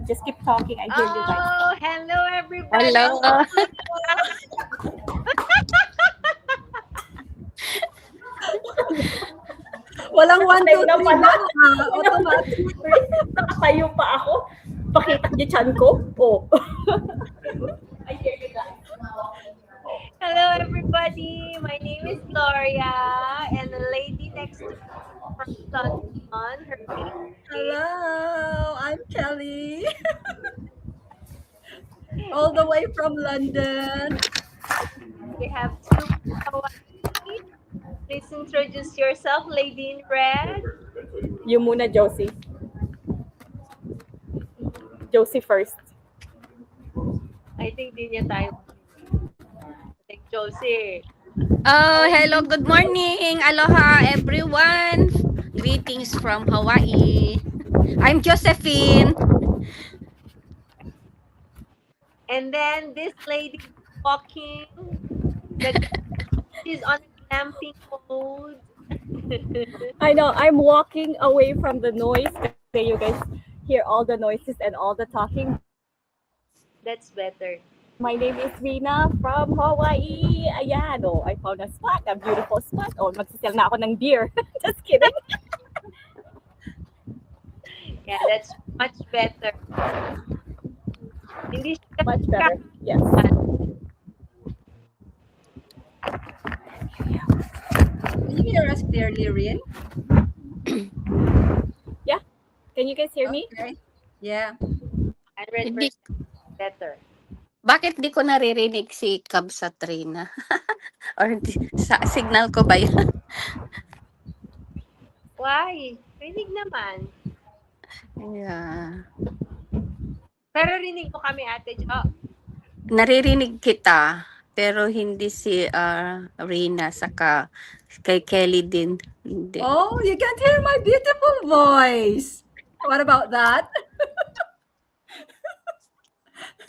Just keep talking. I hear you guys. Oh, hello everybody. Hello. Walang 1, 2, 3 pala. na. Automatic. Nakatayo pa ako. Pakita niyo chan ko. Oh. I hear you guys. Hello everybody. My name is Gloria, and the lady next to me from London, her name Hello, I'm Kelly. All the way from London. we have two Hawaii. Please introduce yourself, lady in red. You muna, Josie. Josie first. I think di niya tayo. I think Josie. Oh, hello. Good morning. Aloha, everyone. Greetings from Hawaii. I'm Josephine. And then this lady walking. She's on a glamping mode. I know. I'm walking away from the noise. Okay, you guys hear all the noises and all the talking. That's better. My name is Rina from Hawaii. Ayan, oh, I found a spot, a beautiful spot. Oh, magsisell na ako ng beer. Just kidding. Yeah, that's much better. Hindi siya Much better. Yes. Can you hear us clearly, Rin? Yeah. Can you guys hear me? Okay. Yeah. 100% Hindi, better. bakit di ko naririnig si Cab sa Trina? Or sa signal ko ba yun? Why? Rinig naman. Yeah. Pero rinig ko kami, Ate Jo. Naririnig kita, pero hindi si Rina saka kay Kelly din. Hindi. Oh, you can't hear my beautiful voice. What about that?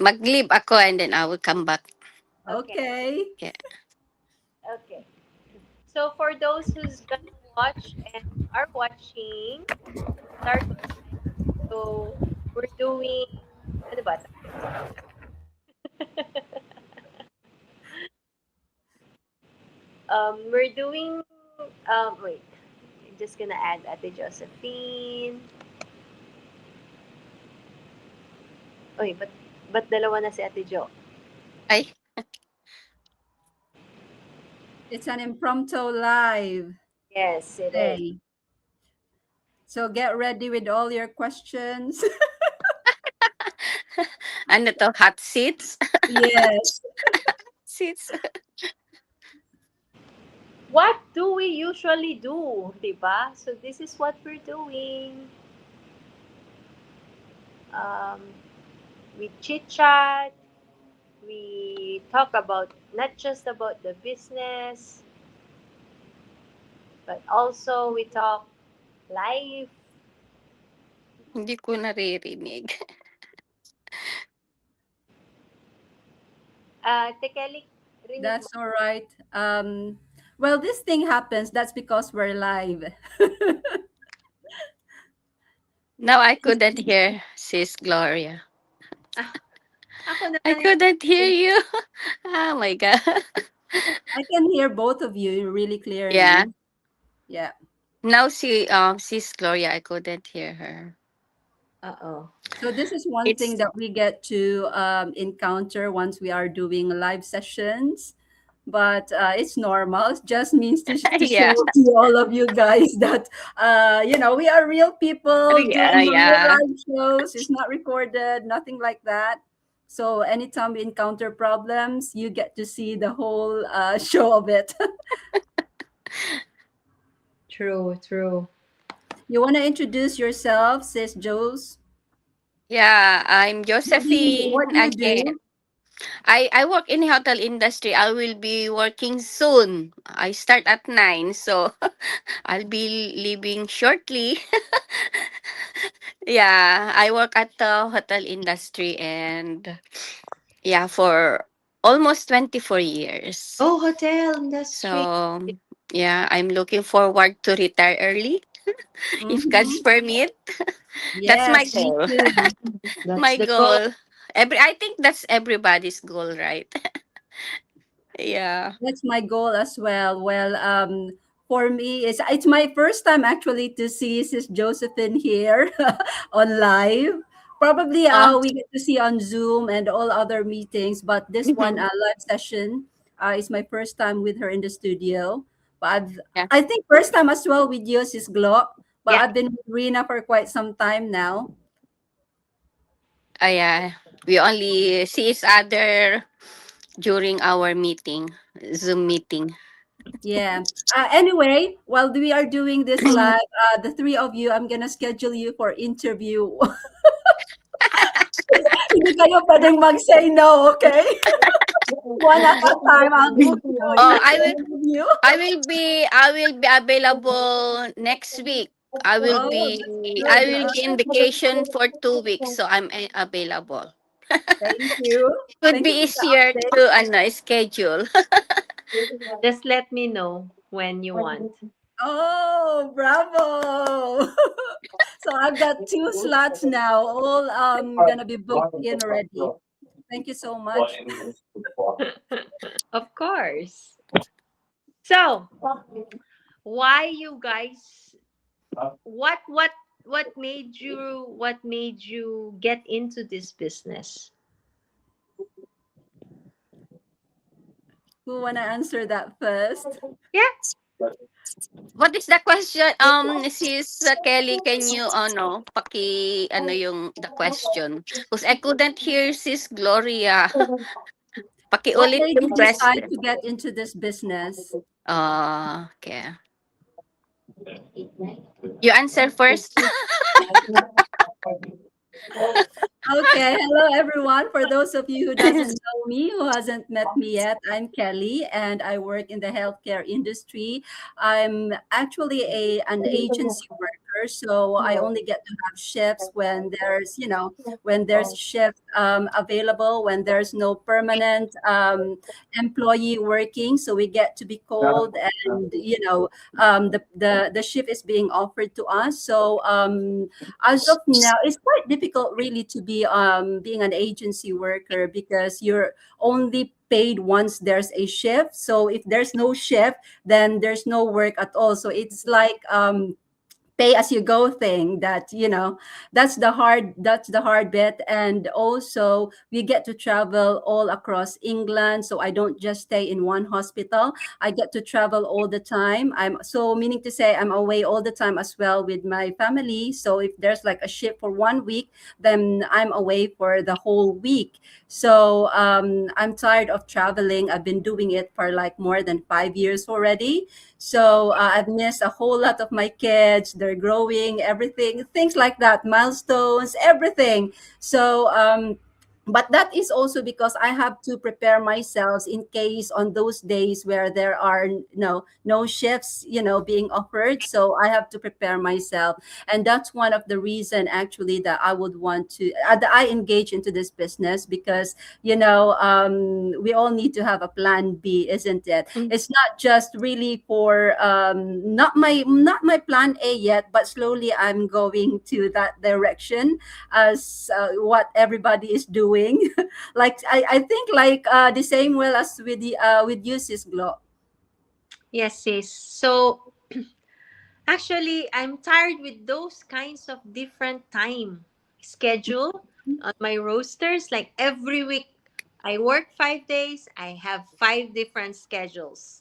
Mag-leave ako and then I will come back. Okay. Okay. So for those who's gonna watch and are watching, start. So we're doing, ano ba? We're doing, wait. I'm just gonna add Ate Josephine. Oy, ba't dalawa na si Ate Jo? Ay, It's an impromptu live Yes, it is. today. So get ready with all your questions. ano to? Hot seats? Yes. Seats. What do we usually do, diba? So this is what we're doing. We chit-chat, we talk about, not just about the business, but also we talk life. Hindi ko naririnig. Tekeli, rinig That's mo. all right. Well, this thing happens. That's because we're live. Now I couldn't hear Sis Gloria. Ako I naman, couldn't hear you. Oh my God. I can hear both of you really clearly. Yeah. Yeah. Now Sis Gloria, I couldn't hear her. uh-oh. So this is one It's thing that we get to encounter once we are doing live sessions. But it's normal. It just means to show yeah. to all of you guys that we are real people Yeah, doing real yeah. live shows. It's not recorded, nothing like that. So anytime we encounter problems, you get to see the whole show of it. True. You want to introduce yourself, Sis Joes? Yeah, I'm Josephine What do you again. do? I work in the hotel industry. I will be working soon. I start at 9, so I'll be leaving shortly. Yeah, I work at the hotel industry and yeah, for almost 24 years. Oh, hotel industry. So yeah, I'm looking forward to retire early. if God's Mhm. permit. That's my Yes, me goal. too. My That's the goal. goal. I think that's everybody's goal, right? Yeah. That's my goal as well. Well, for me, it's my first time actually to see Sis Josephine here on live. Probably Oh, we get to see on Zoom and all other meetings, but this one mhm. live session is my first time with her in the studio. But Yeah. I think first time as well with you, Sis Glo. But Yeah. I've been with Rina for quite some time now. Yeah. We only see each other during our meeting, Zoom meeting. Yeah. Anyway, while we are doing this live, the three of you, I'm gonna schedule you for interview. Hindi kayo pwedeng mag-say no, okay? One at a time, I'll book you Oh, in for interview. I will be available next week. Oh, that's I good. will be in vacation for 2 weeks, so I'm available. Thank you. Could Thank you be for the easier update. to schedule. Just let me know when you want. Oh, bravo. So I've got two slots now, all gonna be booked in already. Thank you so much. Of course. So, why you guys what made you get into this business? Who wanna answer that first? Yeah. What is the question? Sis Kelly, can you yung the question? Because I couldn't hear Sis Gloria. What Pakiulit made yung you decide question. to get into this business? Okay. You answer first. Okay, hello everyone. For those of you who doesn't know me, who hasn't met me yet, I'm Kelly and I work in the healthcare industry. I'm actually an agency worker, so I only get to have shifts when when there's shift available, when there's no permanent employee working. So we get to be called and the shift is being offered to us. So as of now, it's quite difficult really to be being an agency worker because you're only paid once there's a shift. So if there's no shift, then there's no work at all. So it's like pay as you go thing that that's the hard bit. And also we get to travel all across England, so I don't just stay in one hospital. I get to travel all the time. I'm so meaning to say I'm away all the time as well with my family. So if there's like a shift for 1 week, then I'm away for the whole week. So I'm tired of traveling. I've been doing it for like more than 5 years already. So I've missed a whole lot of my kids. They're growing, everything, things like that, milestones, everything. So, but that is also because I have to prepare myself in case on those days where there are no shifts, being offered. So I have to prepare myself, and that's one of the reason actually that I would want to that I engage into this business because we all need to have a plan B, isn't it? Mm. It's not just really for not my plan A yet, but slowly I'm going to that direction as what everybody is doing. Like I think like the same well as with you, Sis Glo. Yes, sis. So, actually, I'm tired with those kinds of different time schedule on my rosters. Like every week, I work 5 days. I have five different schedules.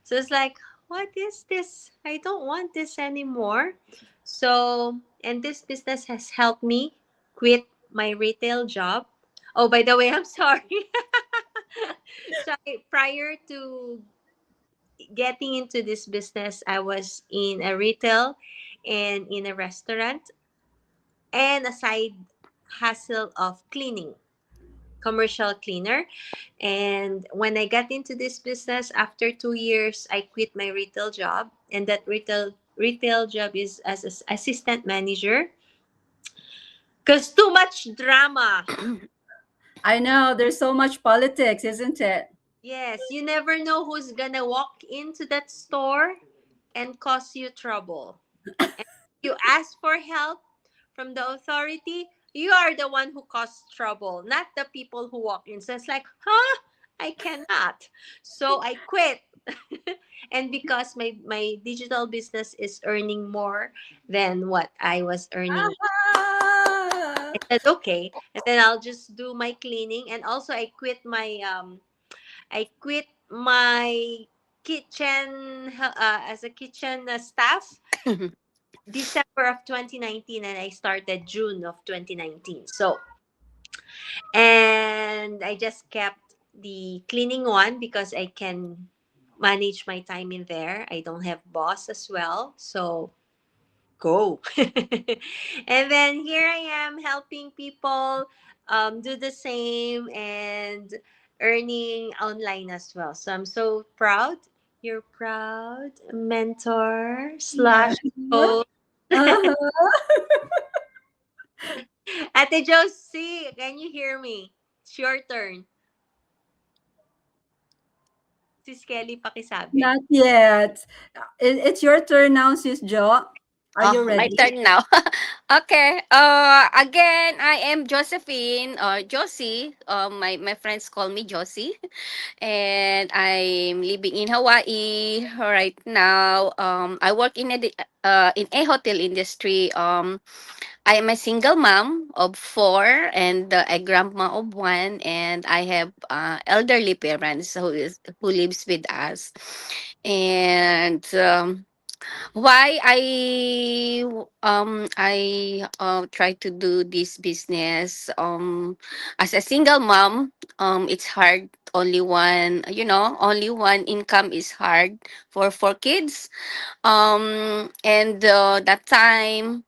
So it's like, what is this? I don't want this anymore. So, and this business has helped me quit my retail job. Oh, by the way, I'm sorry. So, prior to getting into this business, I was in a retail and in a restaurant and a side hustle of cleaning, commercial cleaner. And when I got into this business after 2 years, I quit my retail job, and that retail job is as an assistant manager because too much drama. I know there's so much politics, isn't it? Yes, you never know who's gonna walk into that store and cause you trouble. And you ask for help from the authority, you are the one who caused trouble, not the people who walk in. So it's like, huh? I cannot. So I quit. And because my digital business is earning more than what I was earning, Ah! I said okay. And then I'll just do my cleaning. And also I quit my kitchen as a kitchen staff December of 2019, and I started June of 2019. So, and I just kept the cleaning one because I can manage my time in there. I don't have boss as well. So, go. And then here I am helping people do the same and earning online as well. So I'm so proud. You're proud mentor Yeah. slash coach. Uh-huh. Ate Josie, can you hear me? It's your turn. Sis Kelly, pakisabi. Not yet. It's your turn now, Sis Jo. Are Oh, you my ready? turn now. Okay. Again, I am Josephine or Josie. My friends call me Josie, and I'm living in Hawaii right now. I work in a hotel industry. I am a single mom of four and a grandma of one, and I have elderly parents who lives with us, and why I try to do this business as a single mom. It's hard. Only one income is hard for four kids. And that time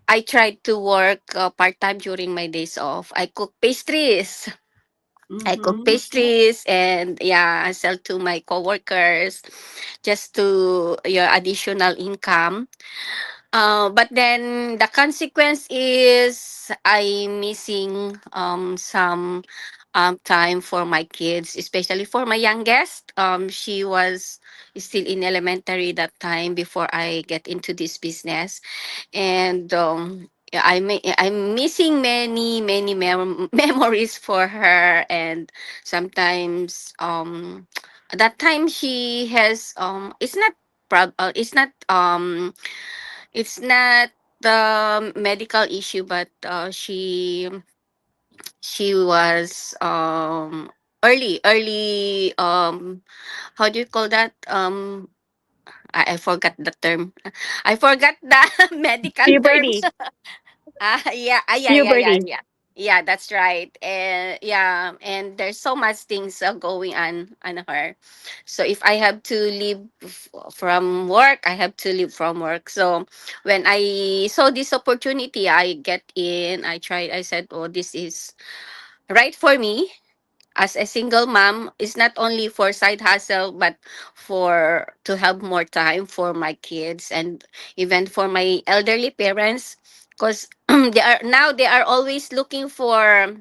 I tried to work part-time during my days off. I cook Mm-hmm. pastries, and yeah, I sell to my coworkers just to your additional income. But then the consequence is I'm missing some time for my kids, especially for my youngest. She was still in elementary that time before I get into this business, and yeah, I'm missing many memories for her, and sometimes that time she has it's not the medical issue, but she was early how do you call that, I forgot the term. I forgot the medical terms. Puberty. Yeah. Puberty. Yeah, that's right. And yeah, and there's so much things going on her. So if I have to leave from work, I have to leave from work. So when I saw this opportunity, I get in. I tried. I said, "Oh, this is right for me." As a single mom, it's not only for side hustle, but for to have more time for my kids and even for my elderly parents, because they are always looking for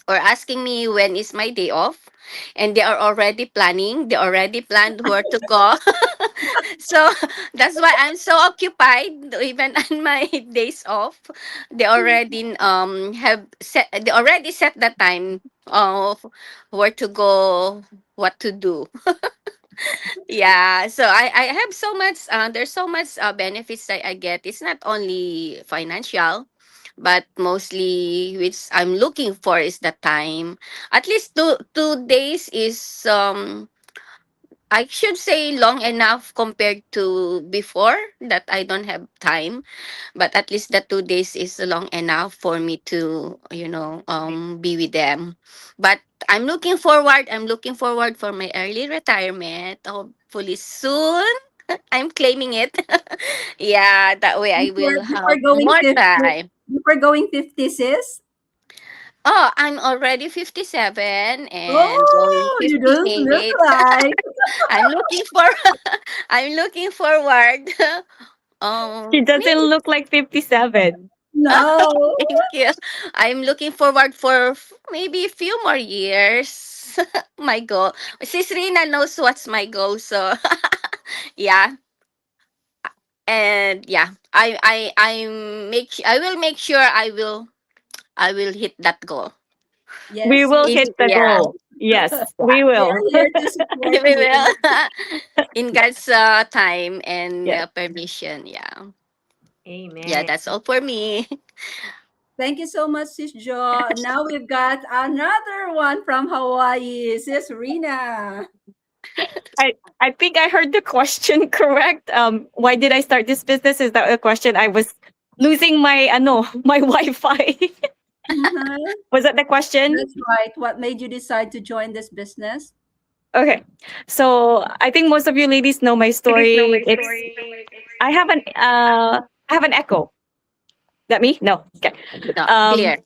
or asking me when is my day off, and they already planned where to go. So that's why I'm so occupied even on my days off. They already set the time of where to go, what to do. Yeah, so I have so much there's so much benefits that I get. It's not only financial, but mostly which I'm looking for is the time. At least two days is I should say long enough compared to before that I don't have time, but at least the 2 days is long enough for me to be with them. But I'm looking forward for my early retirement, hopefully soon. I'm claiming it. Yeah, that way I Before will before have going more 50, time. before going 50, sis. Oh, I'm already 57 and going Oh, you don't look 58. like. I'm looking for I'm looking forward. She doesn't Maybe. look like 57. No. Thank you. I'm looking forward for maybe a few more years. My goal. Sis Rina knows what's my goal, so yeah. And yeah, I will make sure I will hit that goal. We Yes, you will In, hit the yeah, goal. Yes, yeah. we we will. are here to support We you. will. In God's time and Yes. permission. Yeah. Yeah, Amen. that's all for me. Thank you so much, Sis Jo. Now we've got another one from Hawaii, Sis Rina. I think I heard the question correct. Why did I start this business? Is that a question? I was losing my my Wi-Fi. Mhm. Was that the question? That's right. What made you decide to join this business? Okay. So I think most of you ladies know my story. It's I have an echo. That me? No. Okay. No, Um clear.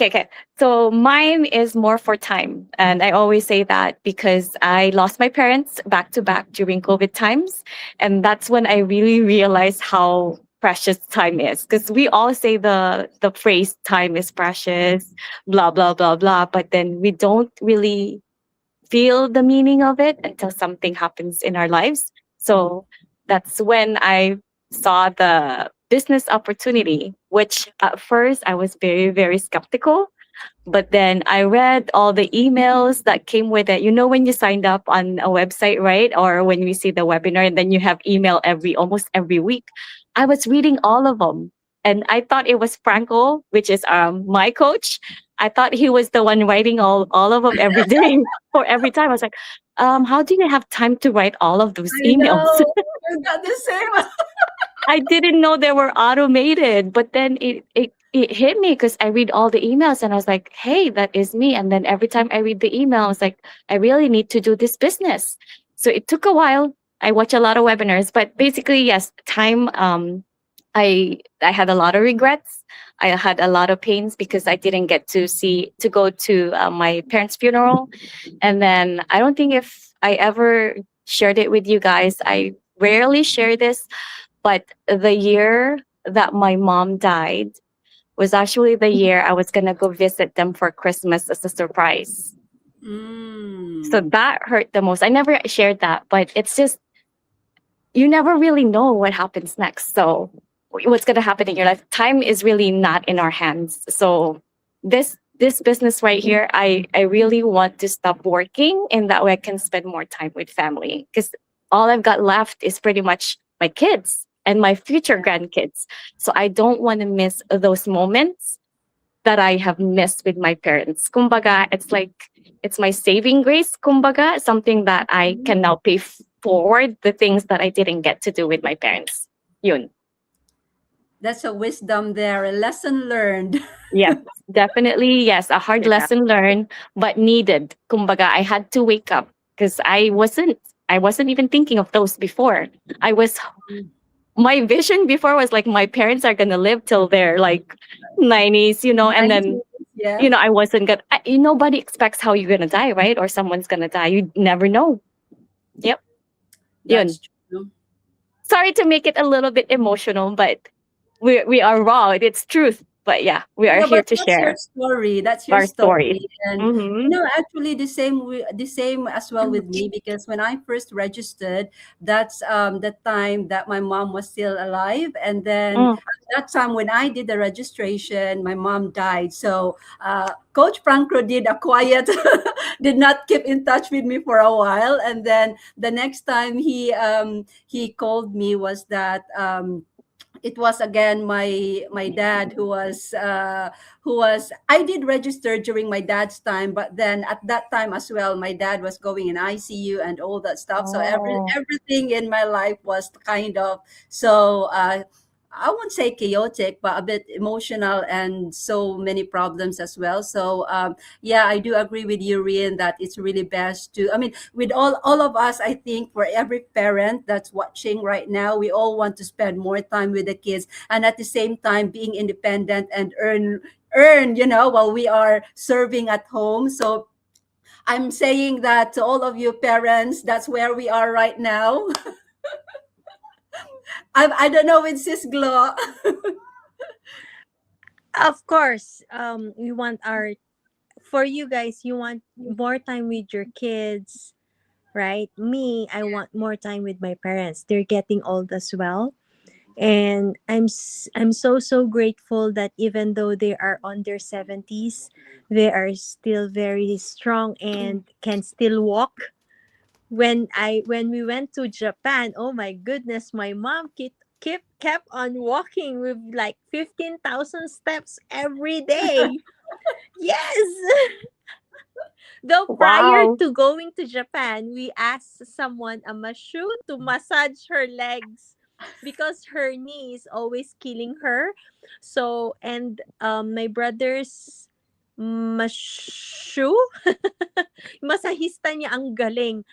okay. So mine is more for time. And I always say that because I lost my parents back to back during COVID times. And that's when I really realized how precious time is. Because we all say the phrase time is precious, blah, blah, blah, blah. But then we don't really feel the meaning of it until something happens in our lives. So that's when I saw the business opportunity, which at first I was very, very skeptical. But then I read all the emails that came with it. You know, when you signed up on a website, right? Or when we see the webinar and then you have email almost every week. I was reading all of them. And I thought it was Franco, which is my coach. I thought he was the one writing all of them every day or every time. I was like, how do you have time to write all of those I emails? know. We got the same. I didn't know they were automated, but then it hit me because I read all the emails and I was like, hey, that is me. And then every time I read the email, I was like, I really need to do this business. So it took a while. I watch a lot of webinars, but basically, yes, time. I had a lot of regrets. I had a lot of pains because I didn't get to go to my parents' funeral, and then I don't think if I ever shared it with you guys. I rarely share this, but the year that my mom died was actually the year I was gonna go visit them for Christmas as a surprise. So Mm. that hurt the most. I never shared that, but it's just you never really know what happens next. So what's gonna happen in your life? Time is really not in our hands. So this business right here, I really want to stop working and that way I can spend more time with family. Because all I've got left is pretty much my kids and my future grandkids. So I don't want to miss those moments that I have missed with my parents. Kumbaga, it's like it's my saving grace, kumbaga, something that I can now pay forward the things that I didn't get to do with my parents. Yun. That's a wisdom there, a lesson learned. Yes, definitely. Yes, a hard Yeah. lesson learned, but needed. Kumbaga, I had to wake up because I wasn't even thinking of those before. I was my vision before was like my parents are gonna live till they're like 90s, and then 90s, yeah, I wasn't gonna. Nobody expects how you're gonna die, right? Or someone's gonna die. You never know. Yep. Yun. that's true. Sorry to make it a little bit emotional, but we are raw. It's truth. But yeah, we are Yeah, here but to that's your share story. That's your our stories. story. And Mm-hmm. actually the same as well with me, because when I first registered, that's the time that my mom was still alive. And then Mm. at that time when I did the registration, my mom died. So Coach Franco did a quiet, did not keep in touch with me for a while. And then the next time he called me was that it was again my dad who was I did register during my dad's time, but then at that time as well my dad was going in ICU and all that stuff, so Oh. everything in my life was kind of so I won't say chaotic, but a bit emotional and so many problems as well. So yeah, I do agree with you, Rian, that it's really best to, I mean, with all of us, I think for every parent that's watching right now, we all want to spend more time with the kids and at the same time being independent and earn, while we are serving at home. So I'm saying that to all of you parents, that's where we are right now. I don't know with Sis Glo. Of course, we want our for you guys. You want more time with your kids, right? Me, I want more time with my parents. They're getting old as well. And I'm so grateful that even though they are on their 70s, they are still very strong and can still walk. When we went to Japan, oh my goodness, my mom kept on walking with like 15,000 steps every day. Yes. Though prior Wow. to going to Japan, we asked someone, a mashu, to massage her legs because her knee is always killing her. So, and my brother's mashu, masahista niya ang galing,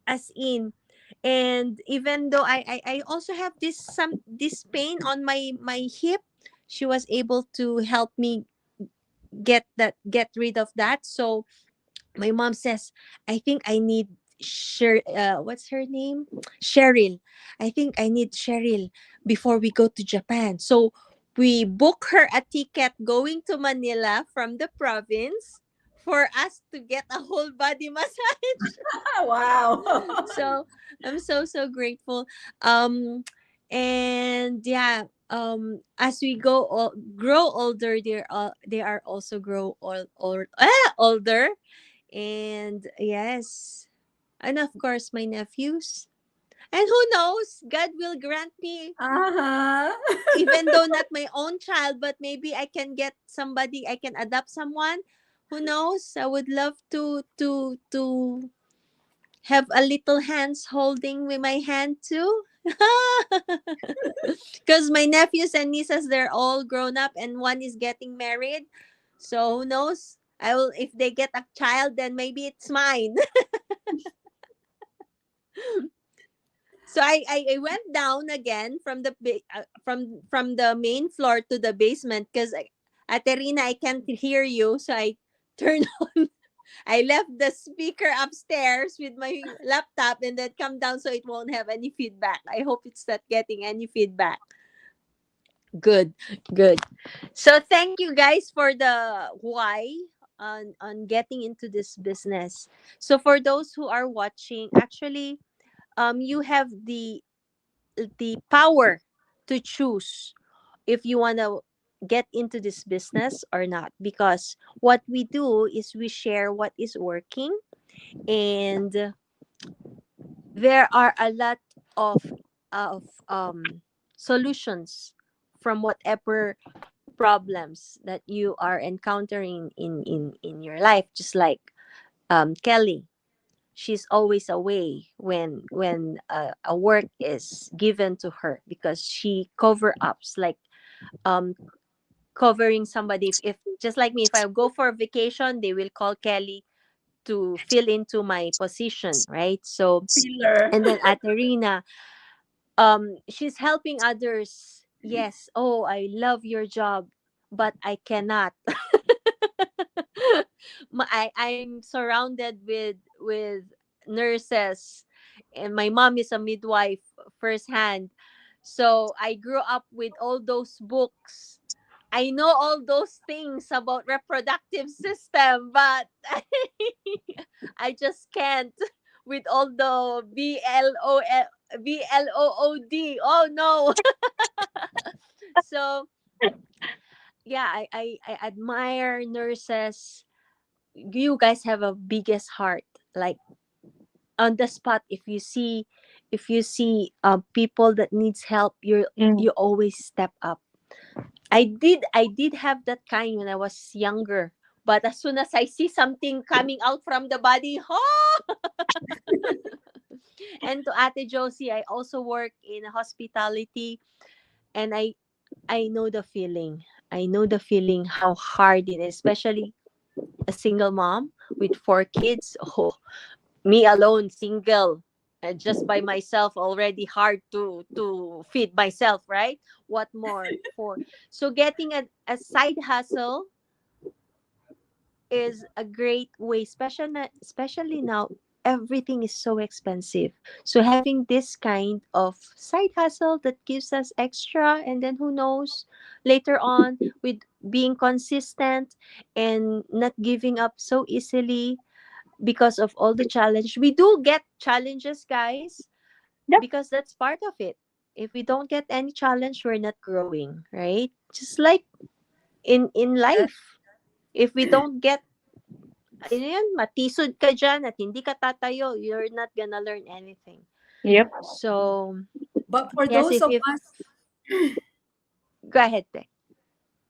as in. And even though I also have this pain on my hip, she was able to help me get rid of that. So my mom says, I think I need what's her name? Cheryl. I think I need Cheryl before we go to Japan. So we book her a ticket going to Manila from the province for us to get a whole body massage. Wow. So I'm so grateful. Um and yeah, as we grow older, they are also older. And yes, and of course my nephews. And who knows, God will grant me, Uh-huh. even though not my own child, but maybe I can get somebody, I can adopt someone. Who knows? I would love to have a little hands holding with my hand too. Because my nephews and nieces, they're all grown up and one is getting married. So who knows? I will, if they get a child, then maybe it's mine. So I went down again from from the main floor to the basement because Aterina, I can't hear you. So I turned on. I left the speaker upstairs with my laptop and then come down so it won't have any feedback. I hope it's not getting any feedback. Good, good. So thank you guys for the why on getting into this business. So for those who are watching, actually, you have the power to choose if you want to get into this business or not, because what we do is we share what is working, and there are a lot of solutions from whatever problems that you are encountering in your life. Just like Kelly, she's always away when a work is given to her because she cover ups, like um covering somebody. If just like me, if I go for a vacation, they will call Kelly to fill into my position, right? So, Filler. and then at Arena, she's helping others. Yes, oh, I love your job, but I cannot. I'm surrounded with nurses, and my mom is a midwife firsthand. So I grew up with all those books. I know all those things about reproductive system, but I just can't with all the VLOOD. Oh no. So yeah, I admire nurses. You guys have a biggest heart. Like on the spot, if you see people that needs help, Mm. you always step up. I did have that kind when I was younger. But as soon as I see something coming out from the body, oh! And to Ate Josie, I also work in hospitality, and I know the feeling. I know the feeling how hard it is, especially a single mom with 4 kids. Oh, me alone, single, just by myself, already hard to feed myself, right? What more for? So getting a side hustle is a great way, especially now everything is so expensive. So having this kind of side hustle that gives us extra, and then who knows, later on, with being consistent and not giving up so easily because of all the challenge. We do get challenges, guys, Yep. because that's part of it. If we don't get any challenge, we're not growing, right? Just like in life. If we don't get, ano yun, matisod ka dyan at hindi ka tatayo, you're not gonna learn anything. Yep. So, But for yes, those of if us, go ahead, Tech.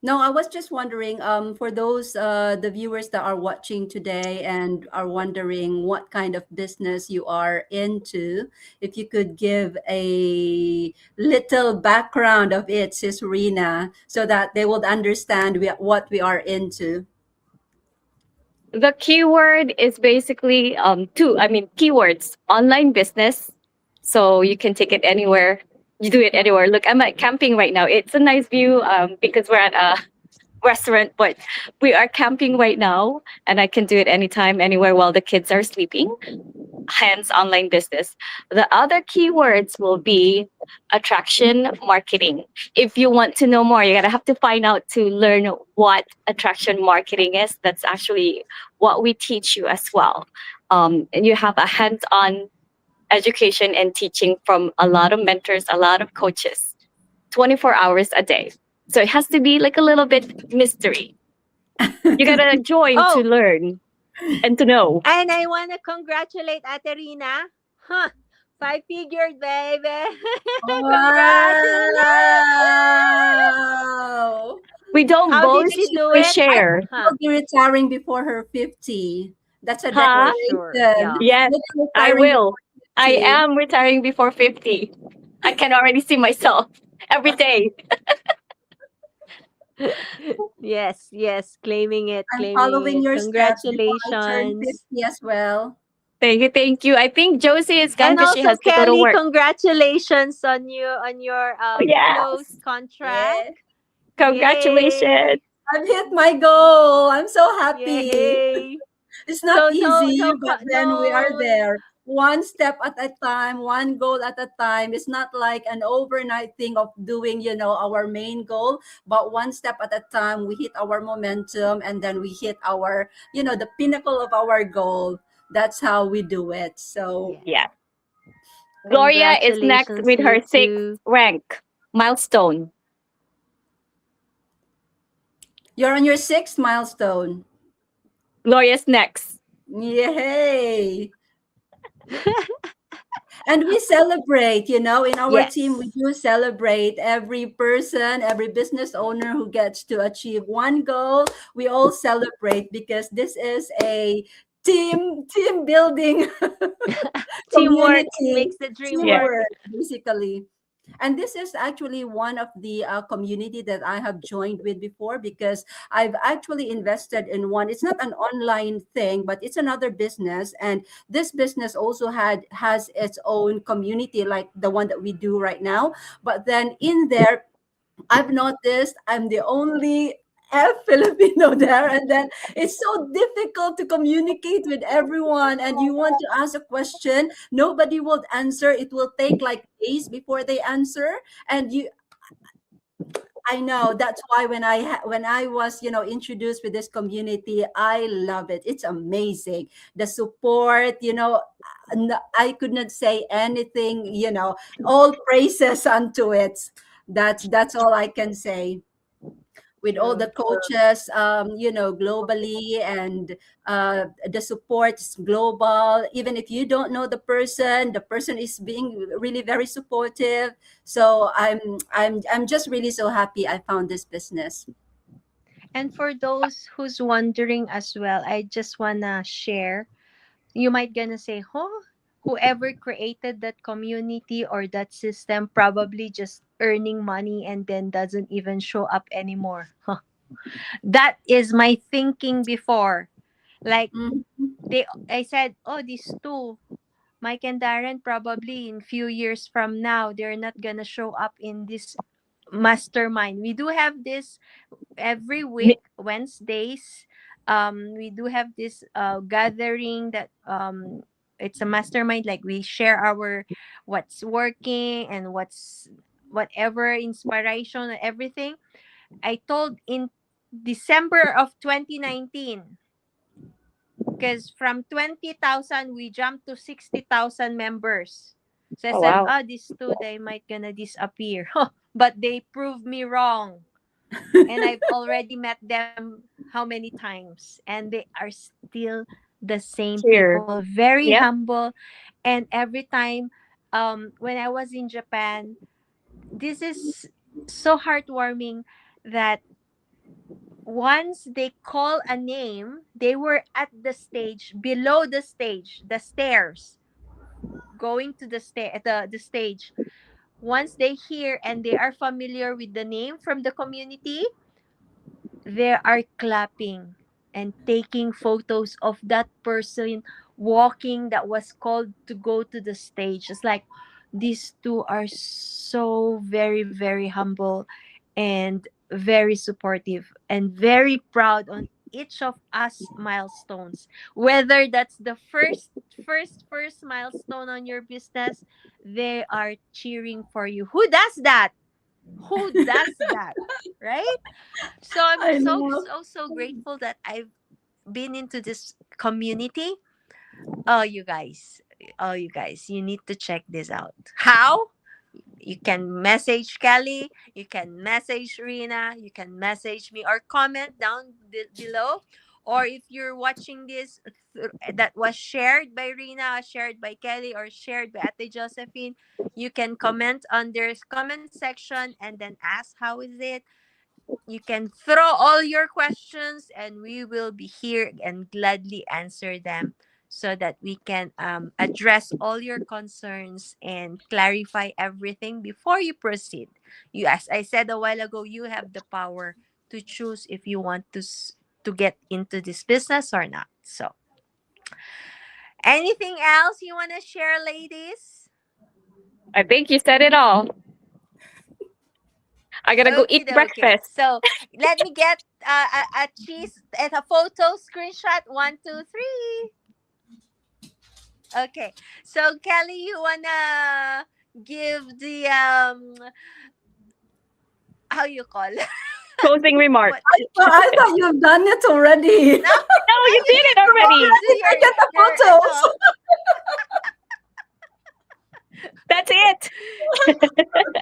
no, I was just wondering, for those the viewers that are watching today and are wondering what kind of business you are into, if you could give a little background of it, Sis Rena, so that they would understand what we are into. The keyword is basically two. I mean, keywords: online business, so you can take it anywhere. You do it anywhere. Look, I'm at camping right now. It's a nice view because we're at a restaurant, but we are camping right now, and I can do it anytime, anywhere while the kids are sleeping. Hence, online business. The other keywords will be attraction marketing. If you want to know more, you're gonna have to find out to learn what attraction marketing is. That's actually what we teach you as well. And you have a hands-on education and teaching from a lot of mentors, a lot of coaches, 24 hours a day. So it has to be like a little bit mystery. You gotta join to Oh, learn and to know. and I want to congratulate Aterina. Huh. 5-figured, baby. Congratulations. Wow! We don't How did boast, she do we it? share. Huh. She'll be retiring before her 50. That's a Huh? For sure. Yeah. declaration. Yes, She'll be I retiring will. before I 50. am retiring before 50. I can already see myself every day. Yes, yes. Claiming it, I'm claiming following it. your steps before I turn Congratulations. 50 as well. Thank you, thank you. I think Josie is gone And because she also, has to go to Kelly, work. congratulations on your close Yes, contract. Yeah. congratulations. Yay! I've hit my goal. I'm so happy. Yay! It's not So easy, so but then we are no. there. One step at a time, one goal at a time. It's not like an overnight thing of doing, our main goal, but one step at a time, we hit our momentum and then we hit our, the pinnacle of our goal. That's how we do it. So Yes. Yeah. Gloria is next Congratulations with to you her sixth too. rank milestone. you're on your sixth milestone. Gloria's next. Yay! And we celebrate, in our team, we Yes. do celebrate every person, every business owner who gets to achieve one goal. We all celebrate because this is a team building Teamwork community, makes the dream Yeah. work. teamwork, basically. And this is actually one of the community that I have joined with before because I've actually invested in one. It's not an online thing, but it's another business, and this business also has its own community like the one that we do right now. But then in there, I've noticed I'm the only Filipino there, and then it's so difficult to communicate with everyone. And you want to ask a question, nobody will answer. It will take like days before they answer, and I know that's why when I was introduced with this community, I love it. It's amazing. The support, I could not say anything, all praises unto it. That's all I can say. With all the True. coaches, globally, and the support is global. Even if you don't know the person is being really very supportive. So I'm just really so happy I found this business. And for those who's wondering as well, I just wanna share. You might gonna say, "Huh? Whoever created that community or that system probably just earning money and then doesn't even show up anymore." Huh. That is my thinking before. Like Mhm. I said, "Oh, these two, Mike and Darren, probably in few years from now, they're not gonna show up in this mastermind." We do have this every Me- week Wednesdays. We do have this gathering that it's a mastermind. Like we share our what's working and whatever inspiration and everything. I told in December of 2019, because from 20,000 we jumped to 60,000 members. So I Oh, said, wow. these two, they might gonna disappear. But they proved me wrong. And I've already met them how many times, and they are still the same Here. people, very Yep. humble. And every time, when I was in Japan, this is so heartwarming that once they call a name, they were at the stage, below the stage, the stairs, going to the stage. Once they hear and they are familiar with the name from the community, they are clapping and taking photos of that person walking that was called to go to the stage. It's like these two are so very, very humble and very supportive and very proud on each of us milestones, whether that's the first milestone on your business. They are cheering for you. Who does that? Who does that? Right? So I'm I so know. so so grateful that I've been into this community. Oh, you guys. Oh, you guys, you need to check this out. How? You can message Kelly, you can message Rina, you can message me or comment down below. Or if you're watching this that was shared by Rina, shared by Kelly, or shared by Ate Josephine, you can comment on their comment section and then ask how is it. You can throw all your questions and we will be here and gladly answer them so that we can address all your concerns and clarify everything before you proceed. You, as I said a while ago, you have the power to choose if you want to get into this business or not. So, anything else you want to share, ladies? I think you said it all. I gotta go eat Okay, okay. breakfast. So let me get a cheese and a photo screenshot. 1, 2, 3. Okay. So Kelly, you wanna give the how you call Closing remarks. what? Oh, I thought you've done it already. No, No, no, you you did it can already. do I get the your photos. That's it.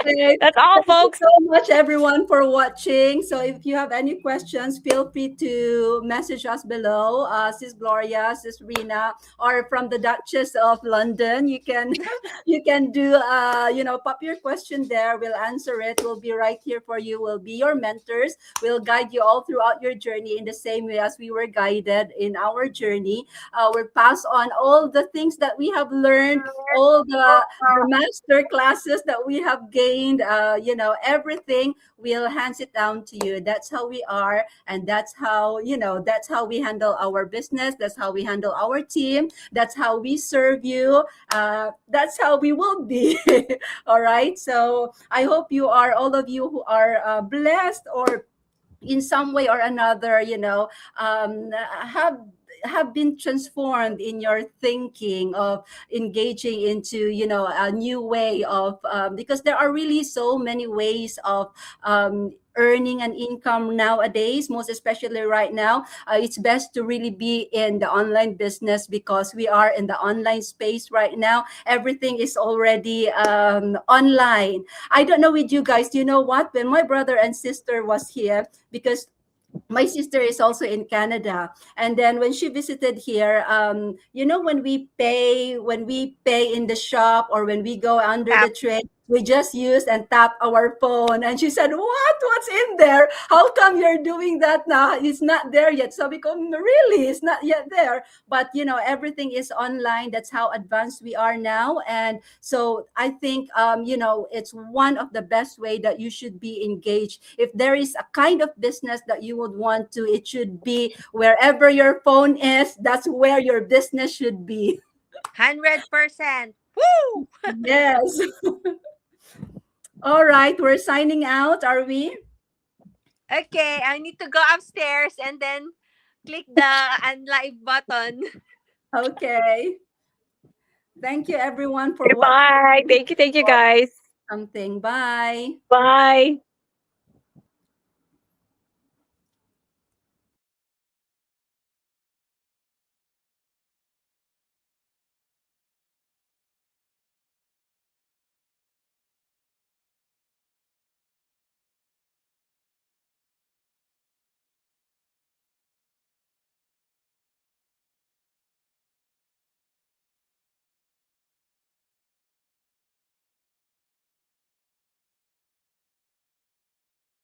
Okay. That's all, Thank you folks. so much, everyone, for watching. So, if you have any questions, feel free to message us below. Sis Gloria, Sis Rina, or from the Duchess of London. You can, you can do, pop your question there. We'll answer it. We'll be right here for you. We'll be your mentors. We'll guide you all throughout your journey in the same way as we were guided in our journey. We'll pass on all the things that we have learned, all the master classes that we have gained, everything, we'll hands it down to you. That's how we are, and that's how we handle our business. That's how we handle our team. That's how we serve you. That's how we will be. All right, so I hope all of you who are blessed, or in some way or another, have been transformed in your thinking of engaging into, a new way of, because there are really so many ways of earning an income nowadays, most especially right now. It's best to really be in the online business because we are in the online space right now. Everything is already online. I don't know with you guys, you know what, when my brother and sister was here, because my sister is also in Canada, and then when she visited here, when we pay in the shop, or when we go under the Tap. train, we just use and tap our phone. And she said, what's in there? How come you're doing that now? It's not there yet. So we go, really, it's not yet there. But everything is online. That's how advanced we are now. And so I think, it's one of the best way that you should be engaged. If there is a kind of business that you would want to, it should be wherever your phone is. That's where your business should be. 100%. Woo! Yes. All right, we're signing out, are we? Okay, I need to go upstairs and then click the unlive button. Okay. Thank you, everyone, for watching Goodbye. Thank you, guys. something. Bye. Bye.